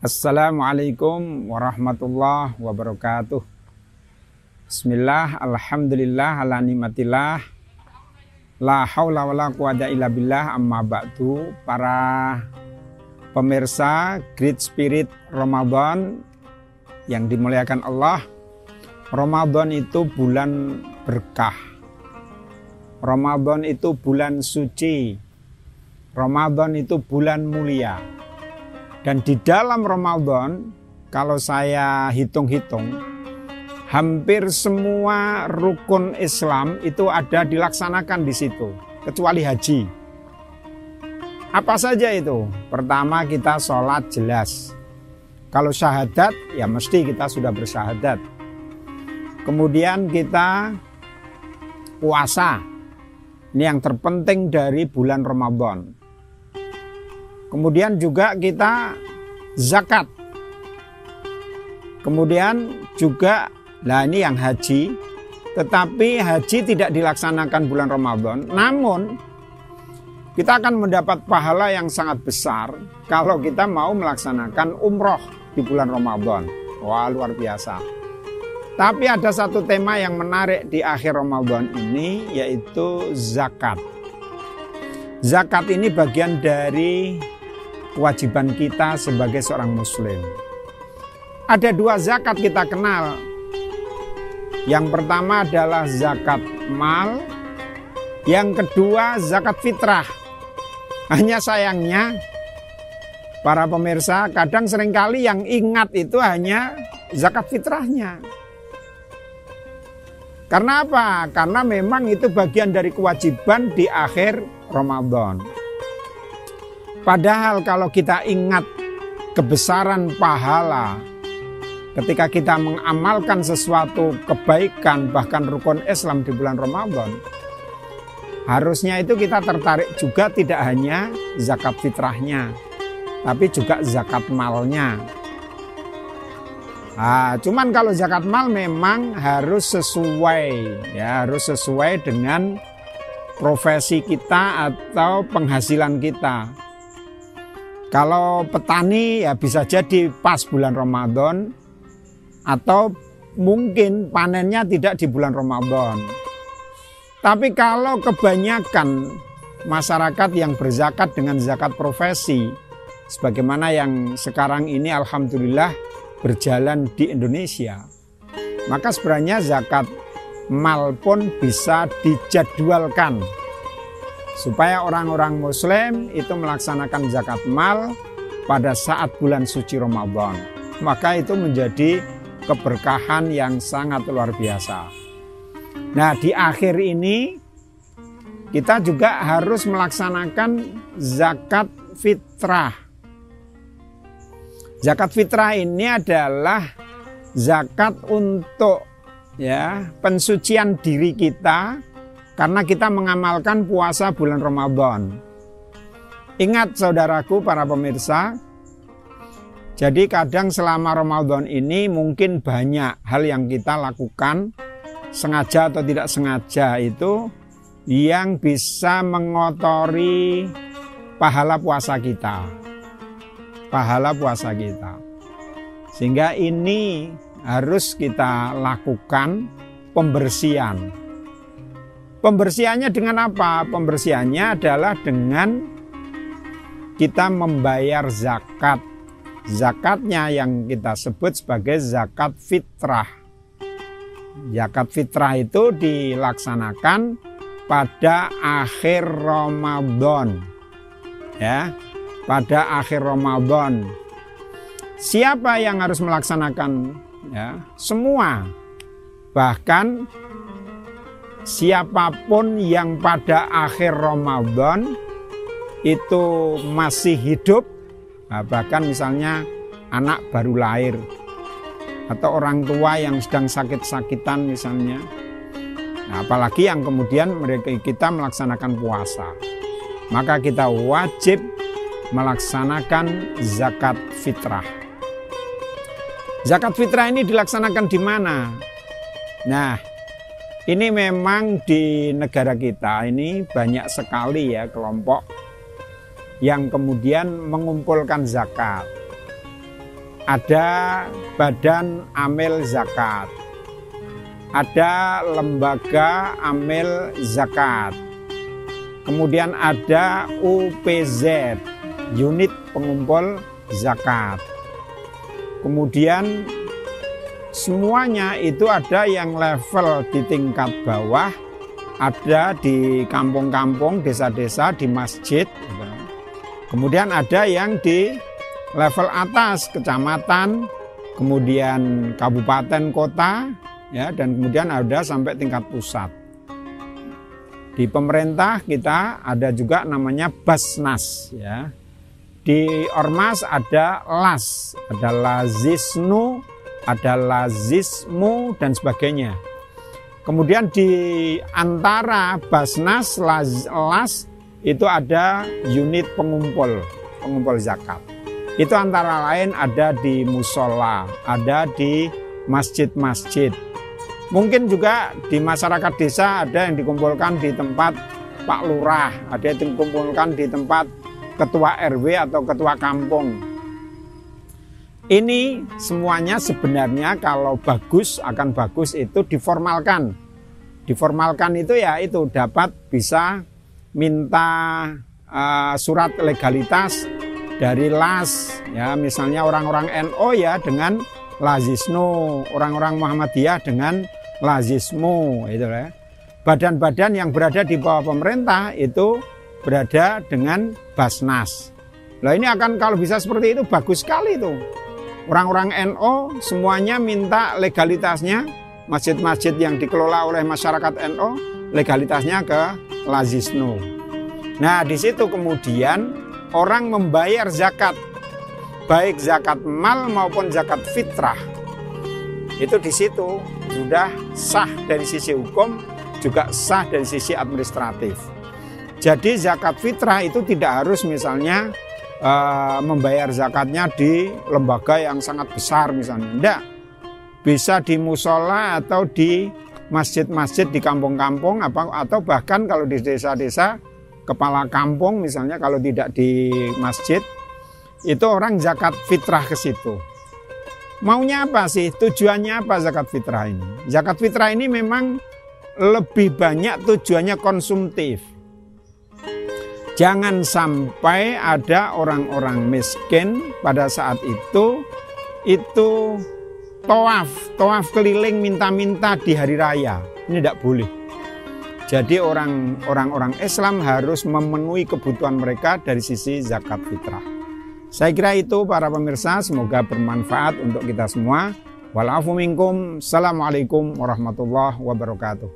Assalamualaikum warahmatullahi wabarakatuh. Bismillah, alhamdulillah, ala nimatillah, la haula wa la quwata illa billah, amma ba'du. Para pemirsa Great Spirit Ramadan yang dimuliakan Allah, Ramadan itu bulan berkah, Ramadan itu bulan suci, Ramadan itu bulan mulia. Dan di dalam Ramadan, kalau saya hitung-hitung, hampir semua rukun Islam itu ada dilaksanakan di situ, kecuali haji. Apa saja itu? Pertama, kita sholat jelas. Kalau syahadat, ya mesti kita sudah bersyahadat. Kemudian kita puasa. Ini yang terpenting dari bulan Ramadan. Kemudian juga kita zakat. Kemudian juga, nah ini yang haji. Tetapi haji tidak dilaksanakan bulan Ramadan. Namun kita akan mendapat pahala yang sangat besar kalau kita mau melaksanakan umroh di bulan Ramadan. Wah, luar biasa. Tapi ada satu tema yang menarik di akhir Ramadan ini, yaitu zakat. Zakat ini bagian dari kewajiban kita sebagai seorang muslim. Ada dua zakat kita kenal. Yang pertama adalah zakat mal, yang kedua zakat fitrah. Hanya sayangnya para pemirsa, kadang seringkali yang ingat itu hanya zakat fitrahnya. Karena apa? Karena memang itu bagian dari kewajiban di akhir Ramadan. Padahal kalau kita ingat kebesaran pahala ketika kita mengamalkan sesuatu kebaikan, bahkan rukun Islam di bulan Ramadan, harusnya itu kita tertarik juga tidak hanya zakat fitrahnya, tapi juga zakat malnya. Nah, cuman kalau zakat mal memang harus sesuai, ya harus sesuai dengan profesi kita atau penghasilan kita. Kalau petani ya bisa jadi pas bulan Ramadan, atau mungkin panennya tidak di bulan Ramadan. Tapi kalau kebanyakan masyarakat yang berzakat dengan zakat profesi, sebagaimana yang sekarang ini alhamdulillah berjalan di Indonesia, maka sebenarnya zakat mal pun bisa dijadwalkan supaya orang-orang muslim itu melaksanakan zakat mal pada saat bulan suci Ramadan. Maka itu menjadi keberkahan yang sangat luar biasa. Nah, di akhir ini kita juga harus melaksanakan zakat fitrah. Zakat fitrah ini adalah zakat untuk pensucian diri kita karena kita mengamalkan puasa bulan Ramadan. Ingat saudaraku para pemirsa, jadi kadang selama Ramadan ini mungkin banyak hal yang kita lakukan, sengaja atau tidak sengaja itu, yang bisa mengotori pahala puasa kita. Pahala puasa kita. Sehingga ini harus kita lakukan pembersihan. Pembersihannya dengan apa? Pembersihannya adalah dengan kita membayar zakat. Zakatnya yang kita sebut sebagai zakat fitrah. Zakat fitrah itu dilaksanakan pada akhir Ramadan. Ya, pada akhir Ramadan. Siapa yang harus melaksanakan? Ya, semua. Bahkan siapapun yang pada akhir Ramadan itu masih hidup, bahkan misalnya anak baru lahir atau orang tua yang sedang sakit-sakitan misalnya, nah, apalagi yang kemudian kita melaksanakan puasa, maka kita wajib melaksanakan zakat fitrah. Zakat fitrah ini dilaksanakan di mana? Nah, ini memang di negara kita ini banyak sekali ya kelompok yang kemudian mengumpulkan zakat. ada badan amil zakat, ada lembaga amil zakat, kemudian ada UPZ, unit pengumpul zakat. Kemudian semuanya itu ada yang level di tingkat bawah, ada di kampung-kampung, desa-desa, di masjid. Kemudian ada yang di level atas, kecamatan, kemudian kabupaten, kota, ya, dan kemudian ada sampai tingkat pusat. Di pemerintah kita ada juga namanya Basnas, ya. Di Ormas ada LAS, ada Lazisnu, ada Lazismu, dan sebagainya. Kemudian di antara Basnas, LAS itu ada unit pengumpul zakat. Itu antara lain ada di musola, ada di masjid-masjid. Mungkin juga di masyarakat desa ada yang dikumpulkan di tempat Pak Lurah, ada yang dikumpulkan di tempat ketua RW atau ketua kampung. Ini semuanya sebenarnya kalau bagus, akan bagus itu diformalkan. Diformalkan itu ya itu dapat bisa minta surat legalitas dari LAS, ya, misalnya orang-orang NO ya dengan Lazisnu, orang-orang Muhammadiyah dengan Lazismu, itu ya. Badan-badan yang berada di bawah pemerintah itu berada dengan Basnas. Nah ini akan kalau bisa seperti itu bagus sekali tuh. Orang-orang NO semuanya minta legalitasnya, masjid-masjid yang dikelola oleh masyarakat NO legalitasnya ke Lazisnu. Nah di situ kemudian orang membayar zakat, baik zakat mal maupun zakat fitrah. Itu di situ sudah sah dari sisi hukum, juga sah dari sisi administratif. Jadi zakat fitrah itu tidak harus misalnya membayar zakatnya di lembaga yang sangat besar misalnya. Tidak. Bisa di musola atau di masjid-masjid di kampung-kampung atau bahkan kalau di desa-desa kepala kampung misalnya kalau tidak di masjid itu orang zakat fitrah ke situ. Maunya apa sih? Tujuannya apa zakat fitrah ini? Zakat fitrah ini memang lebih banyak tujuannya konsumtif. Jangan sampai ada orang-orang miskin pada saat itu tawaf keliling minta-minta di hari raya. Ini tidak boleh. Jadi orang-orang Islam harus memenuhi kebutuhan mereka dari sisi zakat fitrah. Saya kira itu para pemirsa, semoga bermanfaat untuk kita semua. Wal afu minkum. Assalamualaikum warahmatullahi wabarakatuh.